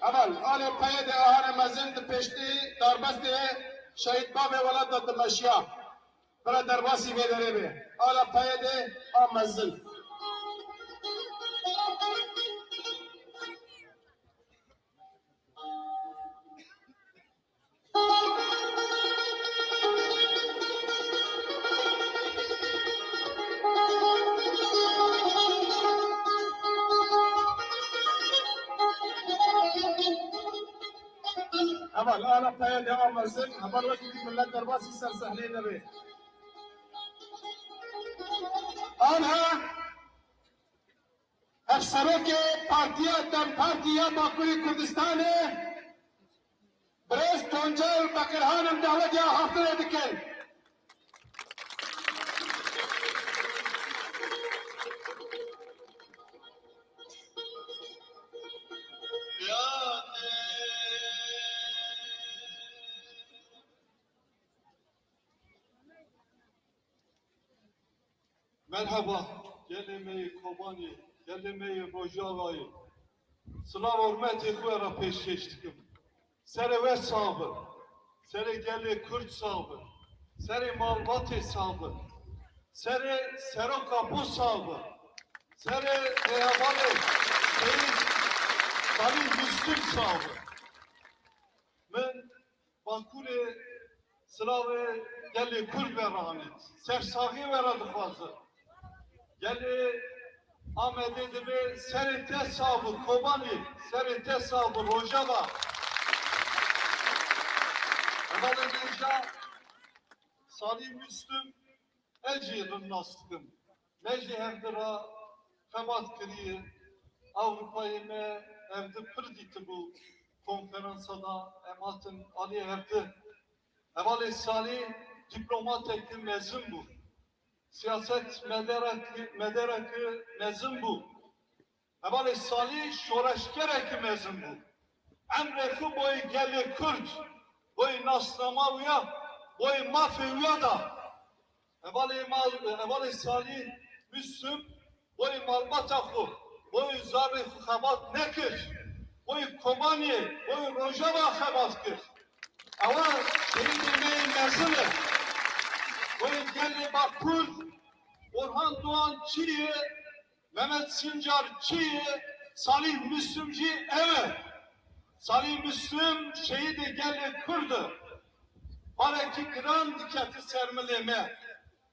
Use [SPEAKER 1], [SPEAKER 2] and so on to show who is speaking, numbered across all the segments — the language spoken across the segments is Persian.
[SPEAKER 1] اول آل پید آهن مزن پشتی دربست شهید باب ولاد دمشیا برای درباسی بیدره به آل پید آم مزن اول آل پید آم مزن اول وقتی ملت درباسی سر سهلی نبی آنها افسروں کے پارٹیاں دم پارٹیاں باکوری کردستان برز تونجل بکرهانم دعوت یا هفته دکن
[SPEAKER 2] Merhaba, gelmeyi Kobani, gelmeyi Rojava'yı. Sınav hürmeti kuyara peşkeştikim. Sere ve sabır, sere geli Kürt sabır, sere malvati sabır, sere kapu sabır, sere eyvallah, seyit Salih Müslüm sabır. Ben Bankure sınavı geli Kürt veranet, sersahi veradı fazla. Geli Ahmet Edip'i serite sabır, Kobani, serite sabır, Rojava. Evvel edince Salih Müslüm eciyedin nastıkım. Meci hemdira femat kiriyi Avrupa'yı me evde pırditi bu konferansada ematın Ali evde. Evvel Salih diplomat ekli mezun bu. Siyaset medereki mezun bu. Evvel Salih şoreşkereki mezun bu. Emrefi boyu geli Kürt. Boy naslamavuya, boy mafya da. Evveli Salih Müslüm, boy malbatafu, boy zarri xabat nekir, boy Kobani, boy Rojava xabat kir. Ama şeyi demeyin mezunu, boy gelli Bakır, Orhan Doğan Çiğ, Mehmet Sincar Çiğ, Salih Müslümci evet. Salih Müslüm şehidi gelli Kürt'ü. Paraki gran dikati sermeleme.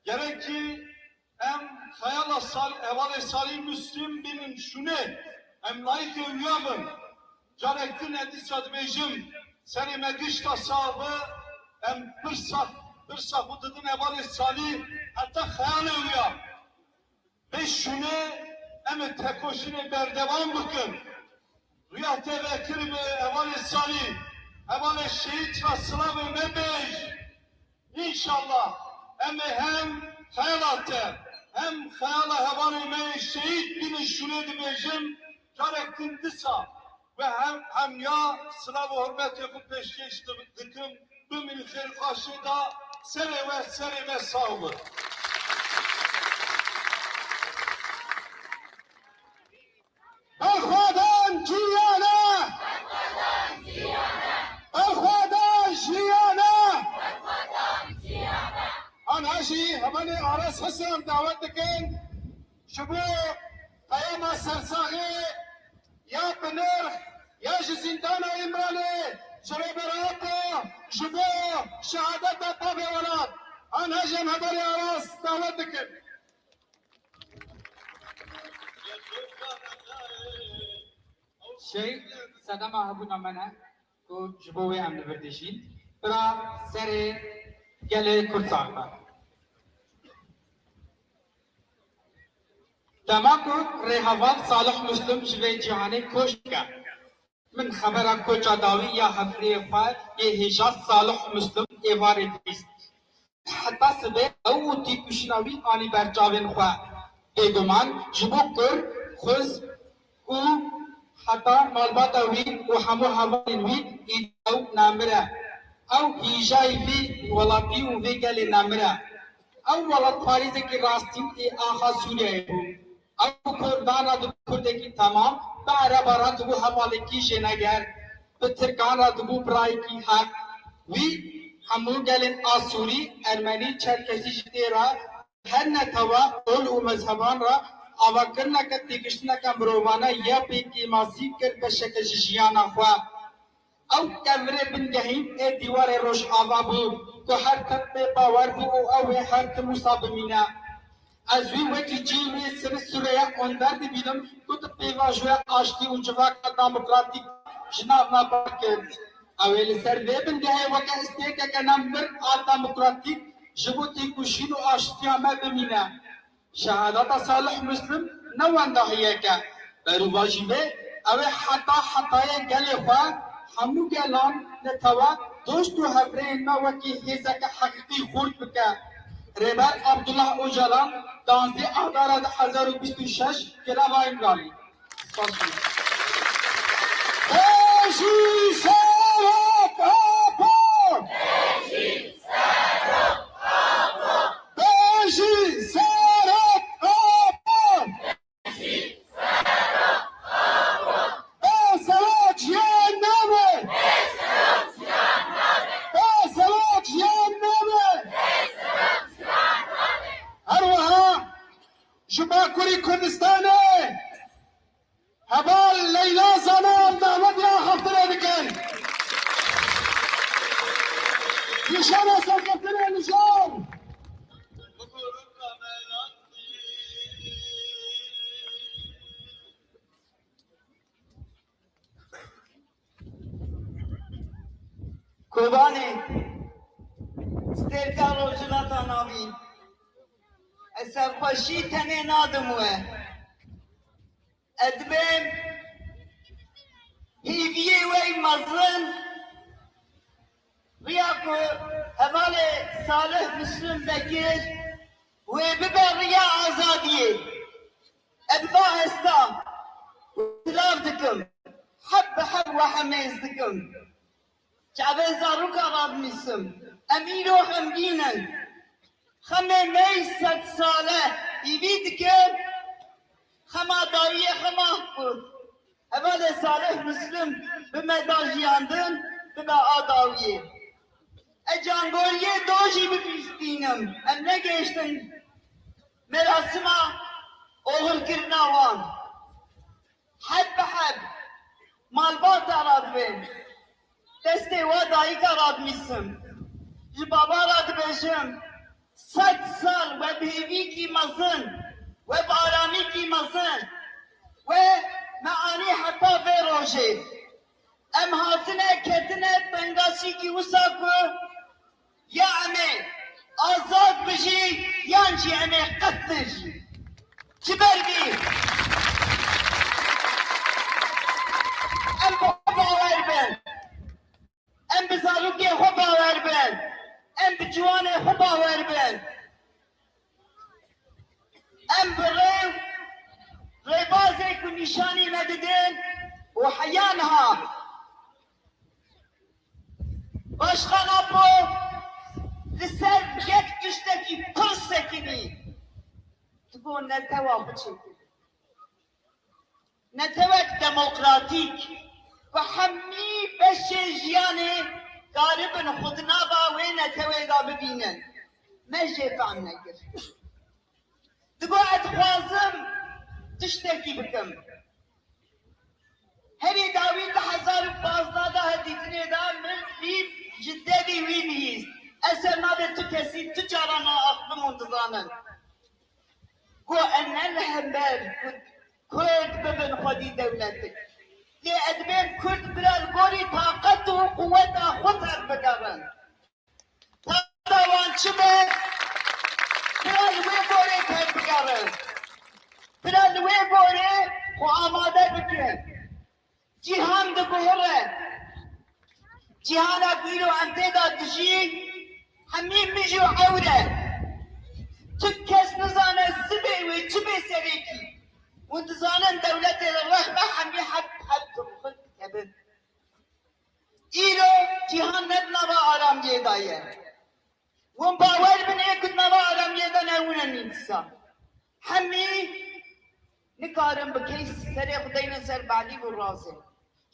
[SPEAKER 2] Gerek ki em hayala evveli Salih Müslüm binin şune em layık evliyamın. Carektin edisad mecim seni megişta sahibi em bir safıdıdın evveli Salih hatta hayal evliyam. Ve şune em tekoşine berdevan bıkın. Rüya tevekkül ve evvel salih, evvel şehit ve sınav ve mebej. İnşallah hem hayalatte hem hayala evvel şehit binin şuraya mecim karektin disa ve hem ya sınav ve hürmet yapıp peşkeş dıkım bu miniferi karşıda sere ve sağlı.
[SPEAKER 1] Akhadan ciyana Akhadan ciyana Anhaji hamane aras hasam davet dikin şubu qayama sersahi ya Pınar ya zindana İmralı şubu berato şubu şehadet tabi olat Anhaji habari aras davet dikin
[SPEAKER 3] Şey, sadama habuna mana ko jbowe amne berdeshin. Pra sere gele kurtsakta. Tamako rehavat Salih Müslüm jve cihane koşka. Min xabera koça davi ya hafriye fa ye Hijaz Salih Müslüm evaretist. Hatta sebe ev tip müşnavi ani berçavin xwa. Beguman jbokur khuz ku حتى مالباتا ويد وحمو حوالين ويد إدو نامرة أو هيجاي في ولاتي وفيقال نامرة أو ولات فاريزة كي راستين إي آخا سوريا أو كردانا دو كرده كي تمام بعرا بارات و حوالي كي جنگر بتركان را دبو برای کی حق وی همو گلن آسوری ارمنی چرکشی جدی را هر نتوا اول و مذهبان را آوا کرنا که تیگشتنا که مرووانا یا پیکی ماسی کر بشک جیانا خواه او کمره بنگهیم ای دیوار روش آوا بود که هر تب باور بو او هر تب مصابمینا از وی وکی جیوی سر سوریه اندر دی بیدم که تب پیواجوه آشتی و جواک داموکراتیک جناب ناباکر اویل سر وی بنگهه وکا استیکه که نمبر داموکراتیک جبوتی کشین و آشتی همه بمینا شهادت صالح مسلم نوان داهیه که برو واجبه اوه حتای گلی خواه همو گلان نتوا دوست و هفرین ما وکی هیزه که حقیقی خورد بکه ربر عبدالله اوجلان 12 آذار 2026 کلاوای گالی
[SPEAKER 1] Beşi Serok Apor! Beşi Serok Apor! Beselok Cehenneme! Beselok Cehenneme! Ervaha Jubakuri Kurdistan'e هبال ليلى زمان دعوت يا خطر بكن نشان سكتنا نشان
[SPEAKER 4] Kobane sterka rojna tanavin eser paşi tene nadımı ادبن هیویه وی مزن ریاکو هوال صالح مسلم بکر و ببر ریا آزادیه ادبا هستا تلاف دکم حب و حمیز دکم جعبه زاروک آراد میسم امیر و خمگینن خمه میست صالح هیوی دکم خما دایه خما بود اول صالح مسلم به مداجیاندن به آداویه اجانگوریه دوشی بپیستینم ام نگشتن مراسمه اوغل کرناوان حد به حد مالبات اراد بین دسته و دایی کراد میسم جبابا راد بشم 100 سال و بیوی کی مزن و بارانی کی مزن و معانی حتی به روشه ام هاتنه کتنه بنگاسی کی وساکو یا امی آزاد بشی یانچی امی قتل شی چی بردی ام باور بن ام بزاروکی خوب باور بن ام بجوان خوب باور بن ام بريو ريبازك ونشاني مددين وحيانها باش خنابو لسر يك تشتكي كل سكني تقول نتوا بشي نتوك ديمقراطيك وحمي بشي جياني قاربن خدنابا وين نتوي دا ببينن ما جيب عنا قف تقعد خوازم تشتكي بكم هني داوي تحزار بازنا دا هديتني دا من ليب جددي وينيز أسر نادر تكسي تجارنا أخدم منتظانا قو أن الهمبر كرد ببن خدي دولتك لأدبين كرد بلا القوري طاقته وقوته خطر بقرن تدوان شبه بلال وی بوره تر بگرن بلال وی بوره خو آماده بکن جیهان ده بوره جیهانا بیرو انتدا دجی همین میجو عوره تو کس نزانه زبه وی چبه سریکی وانتظانن دولت الرحمة همین حد خود کبن ایرو جیهان ندنا با آرام دایه وان باور من اكد نظارم يدنا وننسى حمي نكارم بكيس سري خدينا سر بعدي بالرازي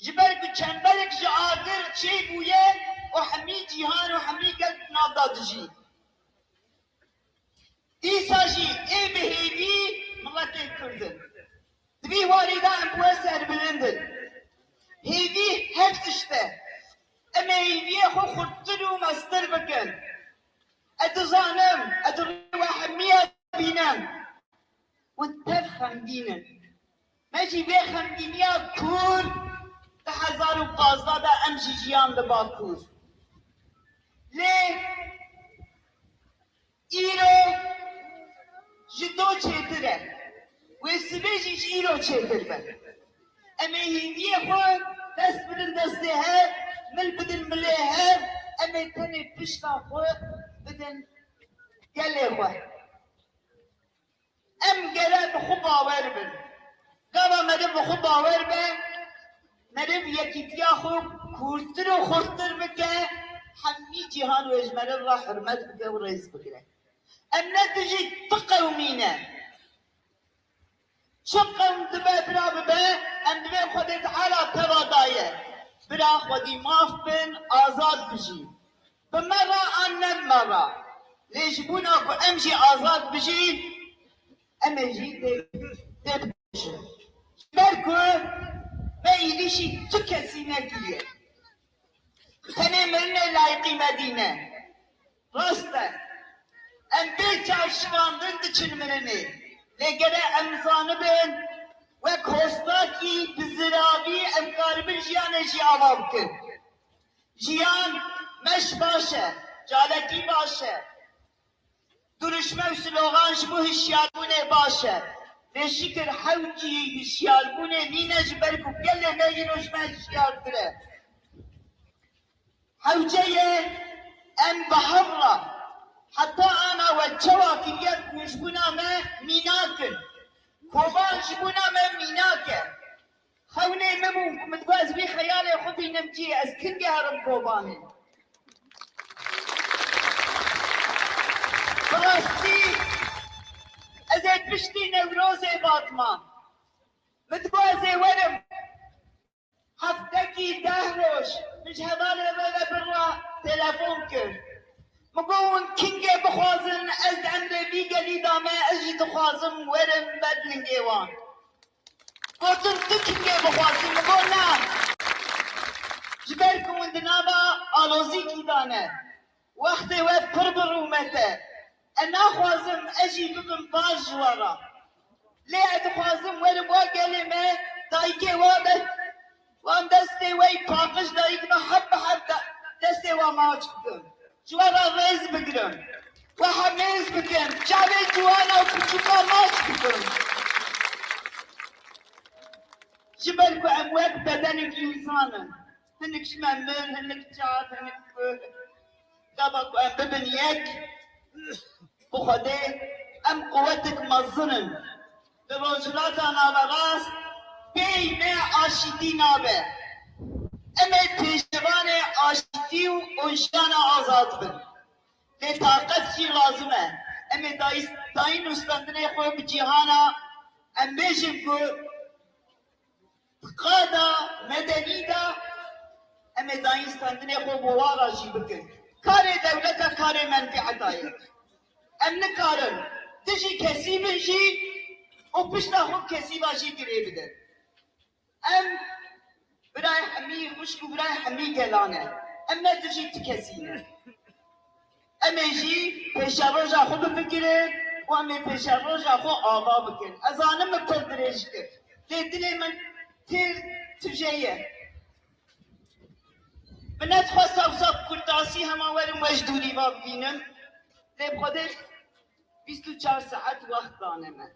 [SPEAKER 4] جبرك چنبرك جاگر چه بويه وحمي جيهان وحمي قلب نادادجي ديسا جي اي بهيدي ملتي كردن دبي والدان بوسر بلندن هيدي هفتشته اما هيدي خو خطر ومستر بكن اتزانم اتروي وحمية بينام وتفهم دينا ماشي بيخم دنيا كور تحزار وبازدا دا امشي جيان لباكور ليه ايرو جدو چهتره وسبيجيش ايرو چهتر بر اما هندية خو دست بدن دسته هر مل بدن مله هر اما تاني پشتا خو بدن گله خو ام گله بخو باور بن قابا مدب بخو باور بن مدب یکیتیا خو کورتر و خورتر بکه حمی جهان و اجمال الله حرمت بکه و رئیس بکره ام نتجي تقومينه شقم دبا برا ببا ام دبا خودت على ترادايه برا خودي ماف بن آزاد بجي بمرة عن مرة ليش بونا كو امشي آزاد بجي امجي تبجي بركو ما يليشي تكسينا كليه خني مرنا لايقي مدينة راسته ام بيت عشقاندن دچن مرنه لگره ام زانبن وک هستاکی بزرابی ام کاربن جیان جی آواب کن جیان مش باشه جالتی باشه درشمه و سلوغانش بو هشیالبونه باشه نشکر حوجی هشیالبونه نینج برکو گله نجنوش من هشیال تره حوجه ام بحره حتى انا والجوا كيف مشبونا ما ميناكن كوبان شبونا ما ميناكن خوني ممو متواز بي خيالي خبي نمجي از كنجي هرم كوباني فلسطي ازيد بشتي نوروزي باطمان متوازي ورم هفتكي دهروش مش هذالي بلا برا تلفون كر مقون كينجي بخوازن از عمري بيقى لي داما اجي تخوازم ورم بدلن جيوان قوتن تكينجي بخوازن مقون نام جبالكم وندنابا آلوزي كي دانا وقتي وقت قرب الرومته انا خوازم اجي بكم باج ورا ليه اتخوازم ورم واقالي ما دايكي وابت وان دستي وي باقش دايكنا حب دستي وماج بكم جوانا ريز بگرم و حمیز بگم شعبه جوانا و کچوکا ماش بگم جبل کو اموات بدنك انسانا هنك شمامل هنك جعاد هنك قبا کو ام ببنيك بخده ام قوتك مظنن برجلات انا براس بين عاشدي نابه اما پیشوان آشتی و انشان آزاد بن لی طاقت چی لازمه اما داین استندنه خوی بجیهانا ام بیشم کو قادا مدنی دا اما داین استندنه خوی بوارا جی بکن کار دولتا کار منفعتایی ام نکارن تجی کسی بنجی و پشتا خوب کسی باشی گره بدن ام براي حمي مشكو براي حمي قلانه اما تجي تكسينه اما يجي بيشاروجا خو بفكره واما بيشاروجا خو آغا بكن ازانا مكتل دريشكر ليدني من تير تجيه بنات خواست اوصاب كرتاسي هما ورم وجدوري باب بينم لي بخدر 24 ساعت وقت دانمه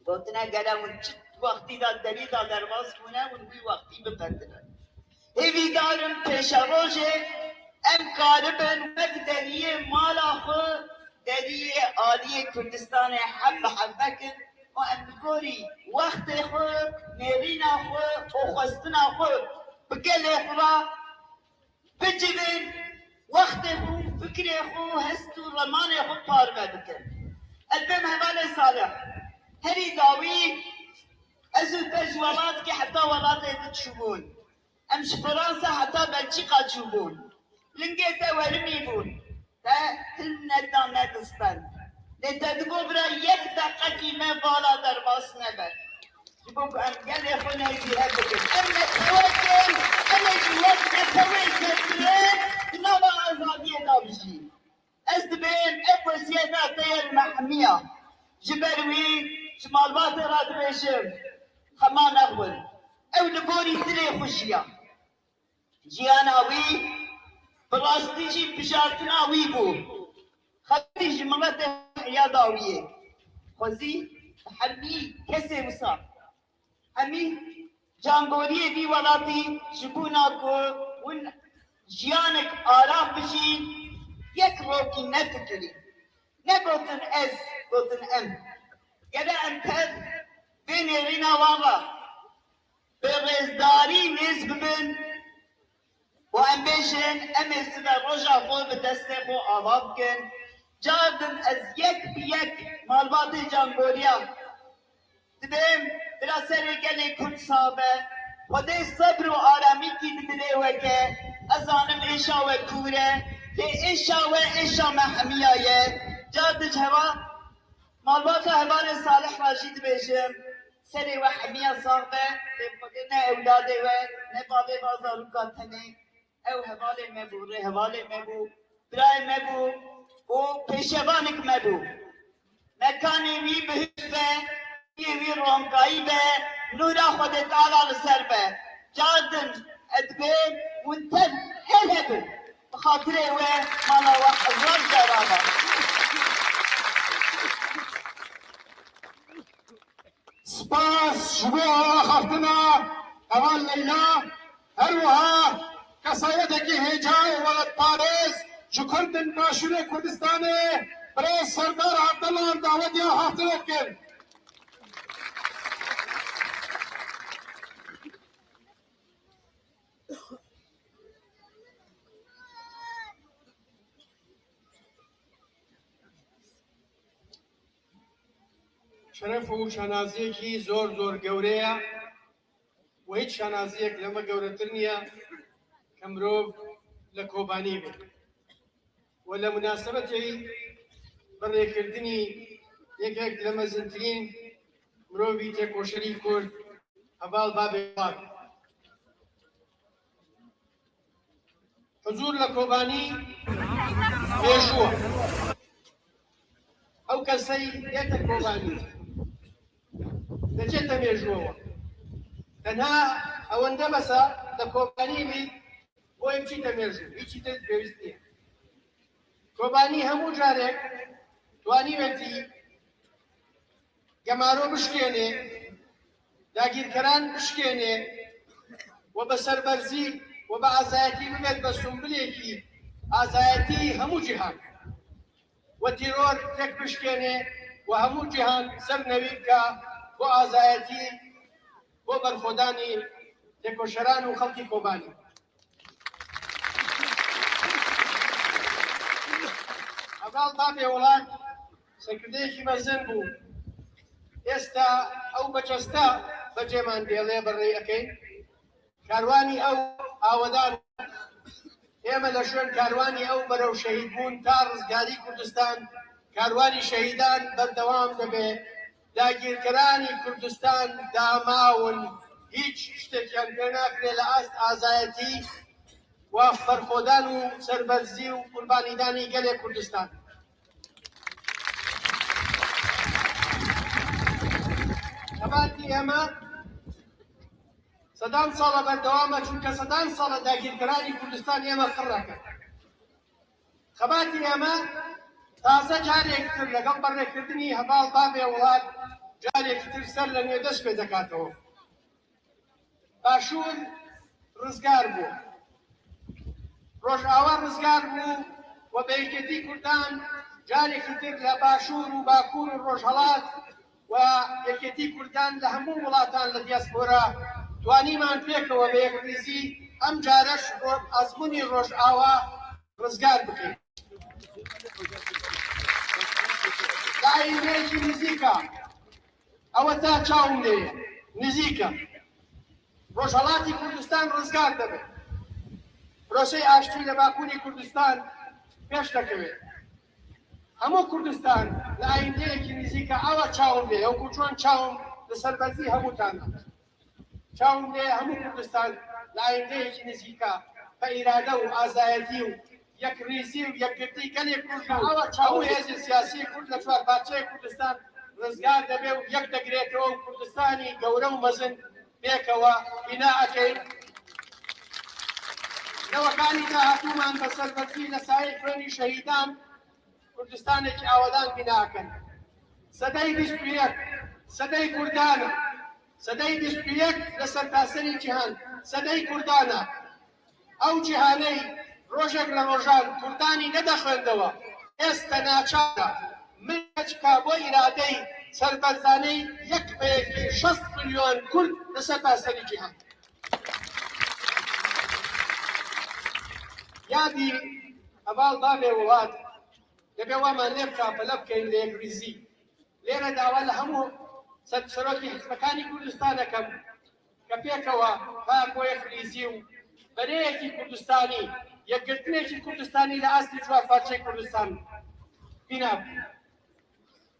[SPEAKER 4] قلتنا قلمون وقتی داری درواز کنه و دوی وقتی بپردنه هیوی دارم پیشاروژه ام کاربن وک دریه مالا خو دریه آلی کردستان حب کن و ام بگوری وقت خو نیرینا خو و خواستنا خو بگل خورا بجبن وقت خو فکر خو هست و رمان خو پارمه بکن البم حوال صالح هری داوی ازو تج ولات كي حتى ولات تشوفون امش فرنسا حتى بلجيكا تشوفون لنقيتا ورميبون تا هلنا دانا دستان لتدقو برا يك دقة كيما بالا درباس نبت جبوك ام قال يا خونا يجي هبكت اما توكل انا جوات نتويت نترين نما ازادية دابجي ازدبين ابو سيادة طير محمية جبروي شمال باطي راد بيشم خمان اغول او لبوري تري خوشيا جياناوي براستيجي بشارتناوي بو خطي جملة حياة داوية خوزي حمي كسي وصار حمي جانگوري بي ولاتي جبونا كو ون جيانك آرام بشين يك روكي نفكري نبوتن اس بوتن ام يدا انتر بين رينا وارا برزداري نسبن وامبيشن امسنا رجع فوق بدستخو آبابكن جاردن از یک بیک مالبات جانگوریا دبیم بلا سری گلی کن صابه خودی صبر و آرامی کی دبیده وکه ازانم ایشا و کوره که ایشا محمیایه جاردج هوا مالبات هوان صالح راشید بیشم سری و حمیه صاحبه نه اولاده و نه بابه بازارو کاتنه او هوال مبو ره هوال مبو برای مبو و پیشوانک مبو مکانی وی بهشته وی رونکایی به نورا خودت آلا لسر به جاردن ادبه ونتن هل هبن بخاطره و مالا و حضار جرابه
[SPEAKER 1] سپاس شبو خفتنا اول لیلا هروها کسایت کی هجای ولد پارس جکردن ناشور کردستان برای سردار عبدالله دعوت یا حاضر کن شرف و شنازیەکی زۆر گەورەیە و هیچ شانازیەک لەمە گەورەتر نییە کە مرۆڤ لە کۆبانی بێت و لە مناسبەتی بەڕێکردنی یەکێک لە مەزنترین مرۆڤی تێکۆشەری کورد هەڤاڵ بابێ وڵات حزور لە کۆبانی پێشووە ئەو کەسەی دێتە کۆبانی دەچێتە مێژووەوە تەنها ئەوەندە بەسە لە کۆبانی بیت بۆی بچیتە مێژوو هیچی تر پێویست نییە کۆبانی هەموو جارێک توانیوێتی گەمارۆ بشکێنێ داگیرکەران بشکێنێ و بە سەربەرزی و بە ئازایەتی ببێت بە سومبلێکی ئازایەتی هەموو جیهان و تیرۆر تێک بشکێنێ و هەموو جیهان سەرنەوی بکە بۆ ئازایەتی بۆ بەرخۆدانی تێکۆشەران و خەڵکی کۆبانی هەڤاڵ بابێ وڵات سەرکردەیەکی مەزن بوو ئێستا ئەو بەجەستە بەجێمان دێڵێ بەڕێی ئەەکەین کاروانی ئەو ئاوەدان ئێمە لە شوێن کاروانی ئەو بەرەو شەهید بوون تا ڕزگاری کوردستان کاروانی شەهیدان بەردەوام دەبێ داگیرکەرانی کوردستان داماون هیچ شتێکیان پێ ناکرێ لە ئاست ئازایەتی و بەرخۆدان و سەربەرزی و قوربانیدانی گەلێک کوردستان خەباتی ئێمە سەدان ساڵە بەردەوامە چونکە سەدان ساڵە داگیرکەرانی کوردستان ئێمە قڕەکەن خەباتی ئێمە تازە جارێک تر لەگەڵ بەڕێکردنی هەڤاڵ بابێ وڵات جارێکی تر سەر لە نوێ دەست پێ دەکاتەوە باشوور ڕزگار بوو ڕۆژئاوا ڕزگار بوو و بە یەکێتی کوردان جارێکی تر لە باشوور و باکوور و ڕۆژهەڵات و یەکێتی کوردان لە هەموو وڵاتان لە دیاسپۆرا توانیمان پێکەوە بە یەکریزی ئەم جارەش ئەزموونی ڕۆژئاوا ڕزگار بکەین لە ئایندەیەکی نزیکە ئەوە تا چاوم لێیە نزیکە ڕۆژهەڵاتی کوردستان ڕزگار دەبێت پرۆسەی ئاشتی لە باکووری کوردستان پێش دەکەوێت هەموو کوردستان لە ئایندەیەکی نزیکە ئەوە چاوم لێ ئەو چۆن چاوم لەسەر بەرزی هەمووتانە چاوم لێ هەموو کوردستان لە ئایندەیەکی نزیکە بە ئیرادە و ئازایەتی و یەکریزی و یەکگرتی گەلێک کورد ئەوە چاو هێزی سیاسی کورد لە چوار پارچەی کوردستان ڕزگار دەبێ و یەک دەگرێتەوە و کوردستانی گەورە و مەزن پێکەوە بیناکەین نەوەکانی داهاتوومان بە سەربەرزی لە سایەی خوێنی شەهیدان کوردستانێکی ئاوەدان بیناکەن سەدەی 21 سەدەی کوردانە سەدەی 21 لە سەرتاسەری جیهان سەدەی کوردانە ئەو جیهانەی ڕۆژێک لە ڕۆژان کوردانی نەدەخوێندەوە ئێستا ناچارە من بچکا بۆ ئیرادەی سەربەرزانەی 1.6 ملیۆن کورد لە سەرتاسەری جیهان یادی ئەباڵ دابێ وڵات دەبێ وامان لێ بکا بەلە بکەین لە یەکریزی لێرە داوا لە هەموو سەرۆکی حزبەکانی کوردستان دەکەم کە پێکەوە پار بۆ یەکریزی و بەرەیەکی کوردستانی یەکگرتنێکی کوردستانی لە ئاستی چوار پارچەی کوردستان بینابوو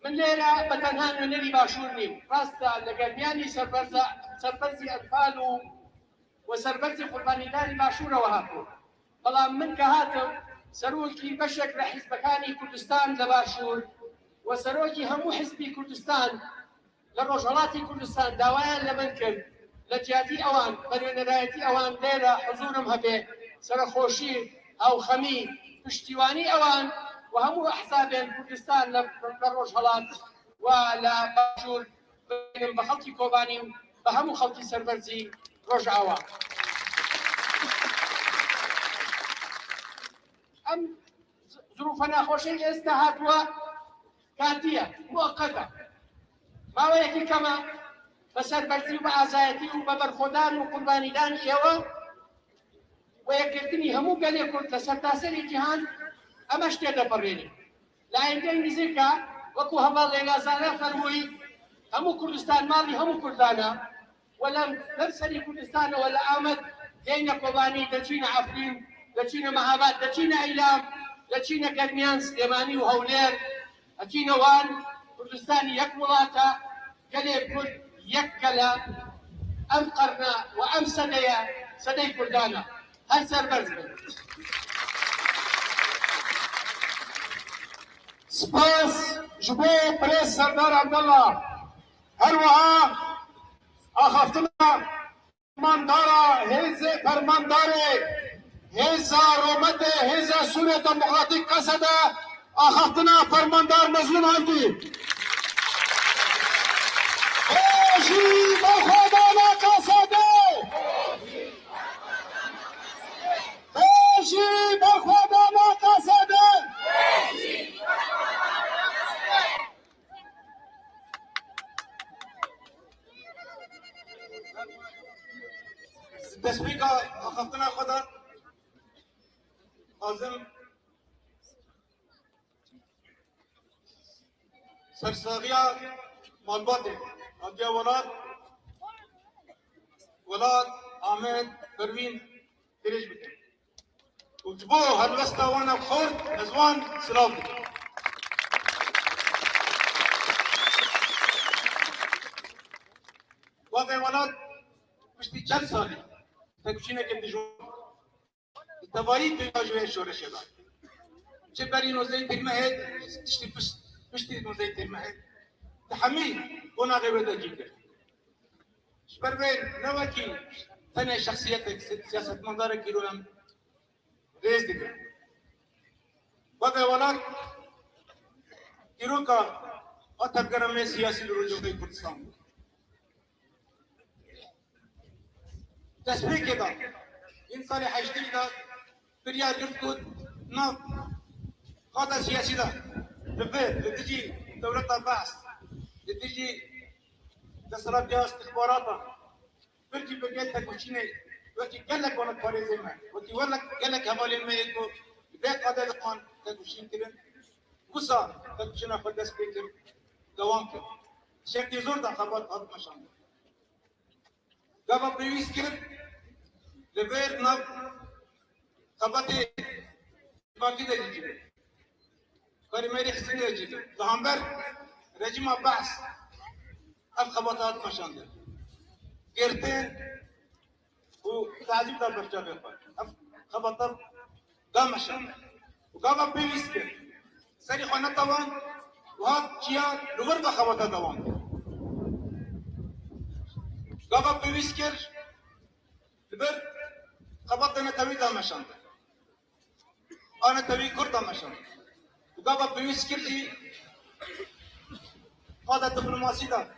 [SPEAKER 1] من لێرە بەتەنها نوێنەری باشوور نیم ڕاستە لە گەرمیانی سەربەرزی ئەنفال و سەربەرزی قوربانیداری باشوورەوە هاتووە بەڵام من کە هاتم سەرۆکی بەشێک لە حیزبەکانی کوردستان لە باشوور و سەرۆکی هەموو حیزبی کوردستان لە ڕۆژهەڵاتی کوردستان داوایان لە من کرد لە جیاتی ئەوان بە نوێنەرایەتی ئەوان لێرە حزورم هەبێ سەرخۆشی هاوخەمی پشتیوانی ئەوان و هەموو ئەحزابێن کوردستان لە ڕۆژهەڵات و لە باشوور بێنم بە خەڵکی کۆبانی و بە هەموو خەڵکی سەربەرزی ڕۆژئاوا ئەم ظروفە ناخۆشەی ئێستا هاتووە کاتیە موقەتە ماوەیەکی کەمە بە سەربەرزی و بە ئازایەتی و بە بەرخۆدان و قوربانیدانی ئێوە و یەکگرتنی هەموو گەلێک کورد لە سەرتاسەری جیهان ئەمە شتێ دەپەڕێنی لە ئایندەی نزیکە وەکو هەواڵ لێنازانە فەرمووی هەموو کوردستان ماڵی هەموو کوردانە و لەم سەری کوردستانەوە لە ئامەد دێینە کۆبانی دەچینە عەفرین دەچینە مەهاباد دەچینە ئەیلام دەچینە گەرمیان سلێمانی و هەولێر ئەچینە وان کوردستانی یەک وڵاتە گەلێک کورد یەک گەلە ئەم قەرنە و ئەم سەدەیە سەدەی کوردانە هەر سەربەرز بن
[SPEAKER 5] سپاس ji bo Pirêz Serdar Abdullah herwiha axaftina fermandarê hêza Rometê hêza Sûriya Demokratîk Qesede axaftina fermandar Mezlûm Haldî Hêjî berxwedana Qesede Hêjî berxwedana Qesede
[SPEAKER 2] تسبيقا أخذنا خدا عظم سرساغيا مالباتي أديا ولاد عماد پروین تريج بكم وجبو هالوسطة وانا بخور نزوان سلام بكم واقع ولاد مشتي چند سالي تكوشينا كم دجون التواريخ بيواجهوا شورش يدان چه بري نوزي تلمهد تشتي پشتی نوزي تلمهد تحمي قونا غيبه جيكر شبربين نوكي ثانية شخصيتك سياسة مندارك كيرولم رئيس دكر واقع ولاد كيروكا أتذكر من سياسي الرجوع في كردستان تسبيح كده إنسان حاجتي ده بريا جرتود ناب هذا سياسي ده لبيت لتجي دولة البحث لتجي تسرب جهاز استخباراتها برجي بقيتك وشيني وقتي قال لك وانا كواري زي ما وقتي ولا قال لك همالين ما يكو بيت هذا زمان تكوشين كده قصة تكوشين أخذ سبيكر دوام كده شكل زور ده خبر هذا مشان قبل بيويس كرب لبير نب خبطي باقي ده جيجي كاري ميري حسين ده جيجي دهامبر رجيم عباس الخبطات مشاندر قرتين وتعجب ده برجع بيقول خبطات ده مشاندر وقبل بيويس كرب سري خانة طوان وهاد جيان لغربة خبطة طوان قبل بيويس كرب لبر خبطنا توي ده مشاندر أنا توي كرد مشاندر وقبل بيويس كرب هذا دبلوماسي ده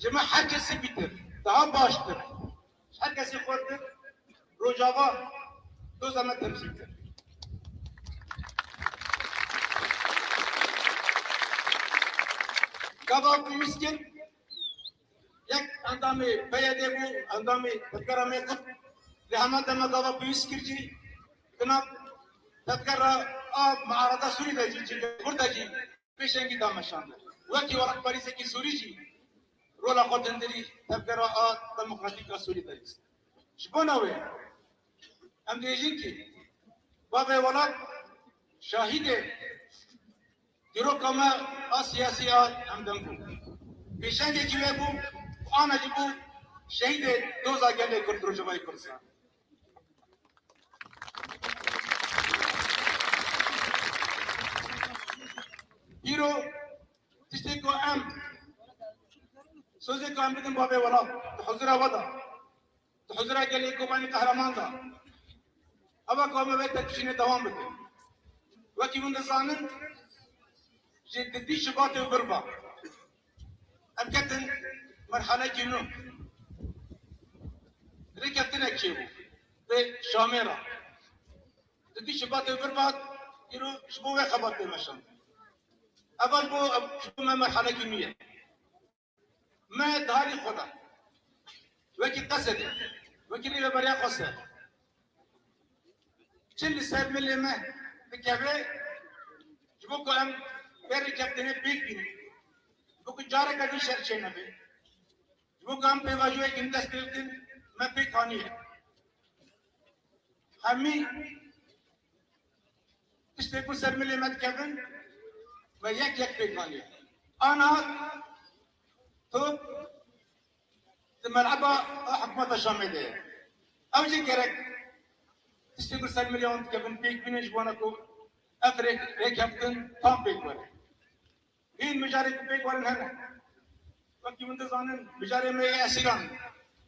[SPEAKER 2] جماعة حاجة سبيتر ده باشتر حاجة سيخورتر روجافا دوزا ما تمسيتر قبل بيوسكن يك عندامي بيدبو عندامي تذكرامي قط لهما دم قبل بيوسكرجي كنا تذكر معارضة سوري ده جي بردا جي بيشنجي دام شاندر وكي ورق باريس كي سوريجي رولا قدندري تذكر ديمقراطيكا سوري ده شبونا وين ام ديجينكي بابا ولاد شاهده يرو كما سياسيات ام دمبو بيشنجي جيبو وانا جيبو شهيد دوزا جالي كنت رجباي كرسان يرو تشتكو ام سوزيكو ام بدن بابا ولاد تحضرها وضع تحضرها جالي كوباني قهرمان دا أبا كوما بيت تكشيني دوام بدن وكي من دزانن جددي شباتي وقربا أبكتن مرحلة جنو ركبتنا كشيبو بشاميرا جددي شباتي وقربا يرو شبوه خبطي مشان أبال بو شبو ما مرحلة جنوية ما داري خدا وكي قصدي وكي لي بريا قصة شل سر ملي ما بكابي جبوكو أم بيري كابتني بيكين بوكو جارة كدي شرشة نبي جبوكو أم بيواجوه إندستريتين ما بيكانيه همي تشتكو سر ملي ما تكابن ما يك بيكانيه أنا تو تملعبها حكومة الشاملية أوجي كرك تشتغل سر مليون كابن بيك بينش بونكو أفريق ريكابتن تام بيك ورا هين مجاري بيك ورا هنا وقت من تزانن مجاري مي أسيران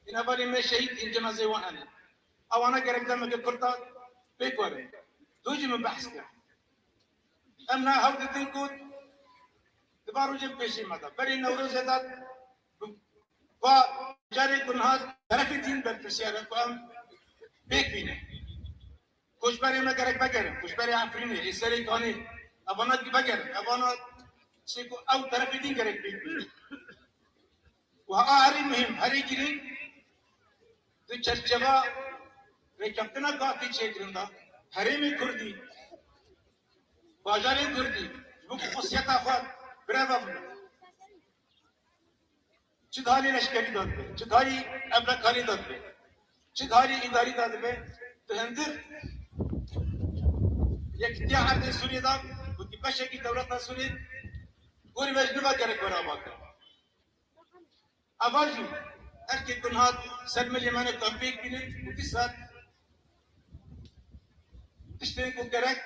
[SPEAKER 2] إن أبالي مي شهيد إن جنازة وانا أو أنا كرك دم كرتا بيك ورا دوجي من بحث كر أمنا هود تنكود تبارو جب بيشي ماذا بري نوروز هذا وجاري كنها ترفيتين بالفسيارة قام بيك بينه كوش بري ما كرك بكر كوش بري عفريني إسرائيل كاني أبانا بكر أبانا سيكو أو ترفيتين كرك بيك بينه وهاري مهم هاري جرين تو چرچبا ركبتنا قاطي چيكرندا هرمي كردي باجاري كردي بوك خصيتا خود برافو چداري لشكري داد چداري ابلكاري داد چداري اداري داد تهندر يكتيا عرض سوريا دا وكي بشكي دولتنا سوريا قولي مجنوبة كرك برابا أفاجي أركي كنهات سلم اليمانة تنبيك بيني وتسات تشتري كرك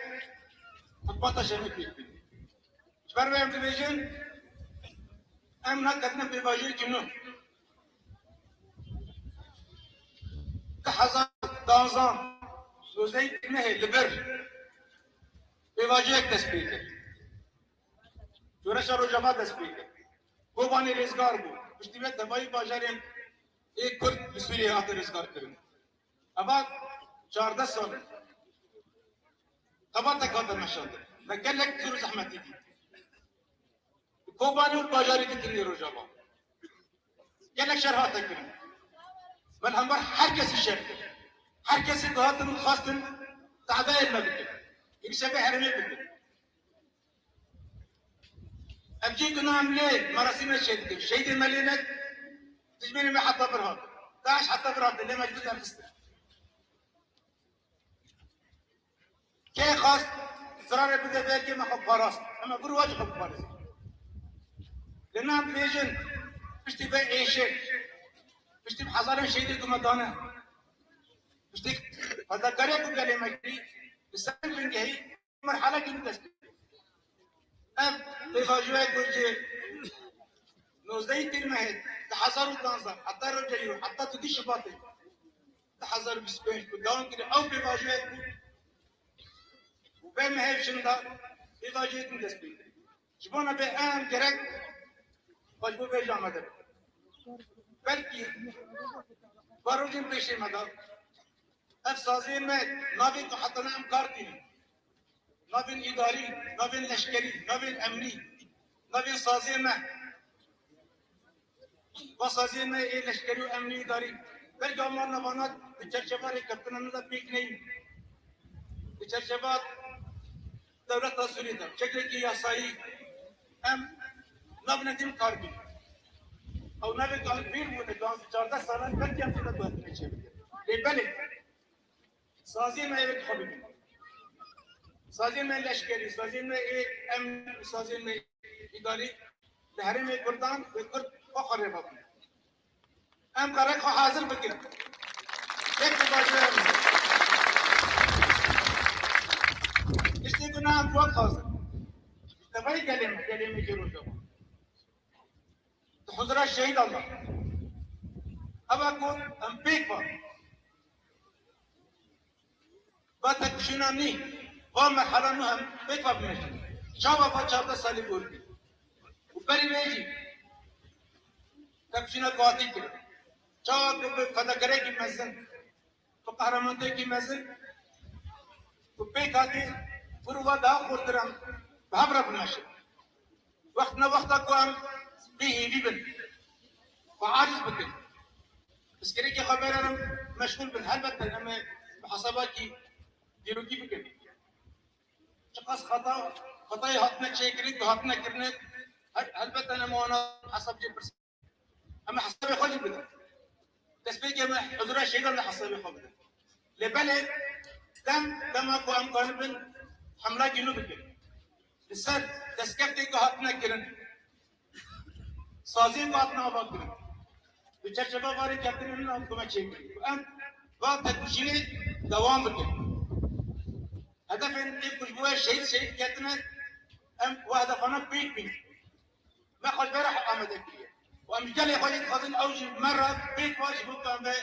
[SPEAKER 2] خطباتا شرمك بيك بيني شبر بهم تبيجن أمنا كتنا بيباجي جنو كحزان دانزان وزي تنهي لبر بيباجي اك تسبيكر جورشا روجابا تسبيكر بوباني رزقار بو مشتبه دبای باجارین एक कुर्द बिस्मिल्लाह आते रोजगार करें अब 14 साल कब तक होता मशाल लगे लग जरूर ज़हमती थी कोबानी और बाजारी कितनी रोजाबा क्या लग शरहा तक करें बल हम हर किसी शर्त हर किसी कहते हैं खासतन तादायर में बिके एक शबे हरमे बिके अब जी को नाम ले मरासी में शहीद मलीनत تجمعني ما حتى برهان داعش حتى براد اللي مجبوط أمستر كي خاص زرار بده ذاك ما خب فراس أما برو واجه خب فراس لأنهم بيجن بشتي بي إيشين بشتي بحضر شيء دي كمدانة بشتي هذا كريه كقولي مجري السنة بنجهي مرحلة كم تسبي أب بفاجوة كوجي نوزدي تلمهد تحذروا تنظر حتى رجعوا حتى تدش باطل تحذروا بسبيش بدون كده أو بفاجوة وبين ما هي شندا بفاجوة كم تسبي جبونا بأم جرك واجبو بيجامع ده بلكي باروجين بيشي مدار افسازين میں نابین تو حتی نام کارتی نابین اداری نابین لشکری نابین امنی نابین سازین میں و سازین میں یہ لشکری و امنی اداری بلکہ ہمار نبانات بچرچبار کپتن انہا پیک نہیں بچرچبات دولت تصوری تھا چکر کی یاسائی ام نابنتیم کارتی او نابین کالفیر ہونے 14 سالان بلکہ ہم سے دوات میں چھے لیبلے سازين ما يبي خبيب سازين ما لشكري سازين ما أمن سازين ما إداري لهرم الكردان بالكرد فخر بابن أم قرق حاضر بكر ليك تباشر اشتكنا عن وقت حاضر تبعي كلمة جروجو تحضر الشهيد الله أبا أكون أم بيكفا باتك شناني ومرحلة مهم بيتفا بمشي شاوة فاتشابة سالي بوربي وبري ميجي تكشنا قواتي كده شاوة فدكري كي مزن فقهرمانتي كي مزن وبيكاتي فروا دا خورترم بحبرا بمشي وقتنا وقتا قوام بيه بيبن وعاجز بكن بس كريكي خبير أنا مشغول بالهلبة لما بحساباتي جنوبی بکن شخص خطای هاتنا شيء كريت وهاتنا كرنت البته انا مو انا حسب جبرس اما حسب خالي بده تسبيك ما حضور الشيء اللي حسب خالي بده لبلد دم اكو ام قلب حمله جنوب بكن السد تسكفتي هاتنا كرنت سازين هاتنا باكن بچرچبا واري كابتن لنا حكومه شيء ام وقت تشيني دوام بكن هدف ان يكون شيء كاتنا ام وهدفنا بيك ما خل برح امدكيه وام جالي خليك خذن اوجي مره بيك واجب كان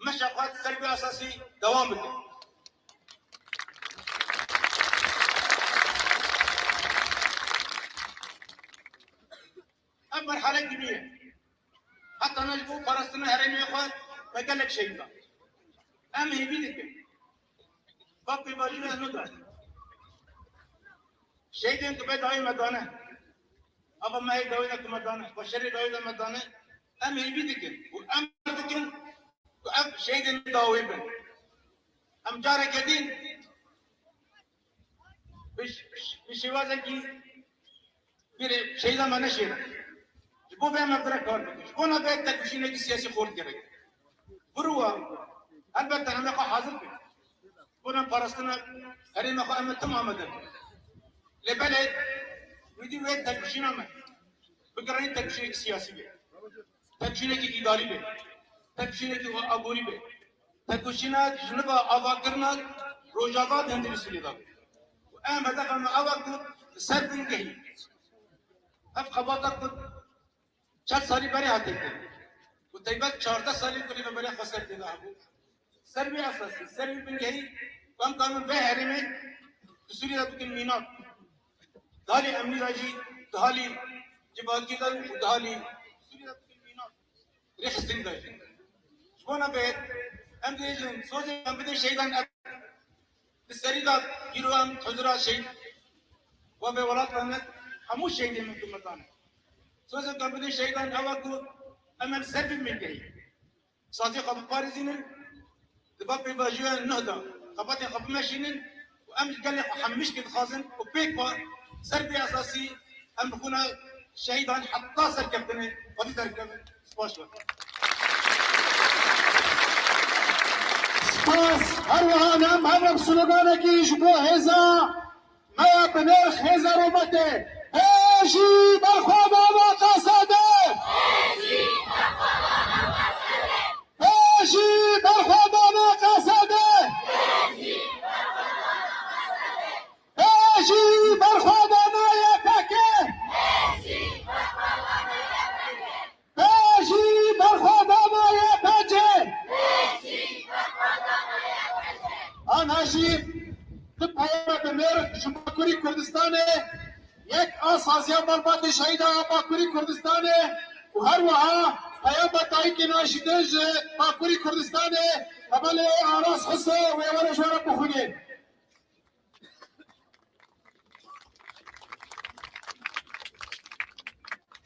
[SPEAKER 2] مشى قوات سلبي اساسي دوام بك ام مرحله كبيره حتى نجبو فرستنا هرمي اخوان ما قال لك شيء ام هي بيدك بابي باجونا ندرس شيء دين تبي داوي مدانه أبا ما هي داوي لك مدانه وشري داوي لك مدانه أم هي بيدكن وأم بيدكن وأم شيء دين داوي بن أم جارة كدين بش وازن كي بير شيء ده ما نشيره جبوا بهم أبدرك كار جبونا بيت تكشينه كي سياسي خورد كره بروا البته أنا خا حاضر بي بنا فرستنا هري ما خا أم تمام مدن لبلد ودي وين تكشينه ما بقرني تكشينه سياسي بي تكشينه كي إداري بي تكشينه كي أبوري بي تكشينه جنبا أواكرنا روجافات هندي سليدا وأهم هدف ما أواكر سربين كهي أف خباتك چند سالی برای هاتی کرد و تایبت 14 سالی کلی به برای خسر دیده ابو سربی اساسی سربی بنگهی کام قانون به هرمه بسوری دادو که مینات دهالی امنی راجی دهالی جباکی دار و دهالی بسوری دادو که مینات ریخ سند داشت شبونا بهت هم دیجن سوزی هم بده شهیدان بسری داد گیرو هم حضورات شهید و به ولاد لانت همو شهیدی من کمتانه سوزن كمبني شيطان أواكو أمام سرب من جاي صادق أبو بارزين دباب بيباجوا النهضة قبضي قبل ماشيين وأمش قال لي حمش كده خازن وبيك سربي أساسي أم بكون شهيدان حتى سر كابتن ودي تركب سباشوا
[SPEAKER 5] سپاس هروها نام هرم سلوگانکی جبو هزا ما بنرخ هزا رومته هجی برخوابانا قصده هجی برخوابانا قصده هجی برخوابانا یتکه هجی برخوابانا یتجه آن هجی تبقى بمرخ جمهوری کردستان یک آسازیان برباد شهید باکوری کردستان و هر وها پیام بتایی که ناشیدش باکوری کردستان قبل آراس حسه و یوان جوان بخونید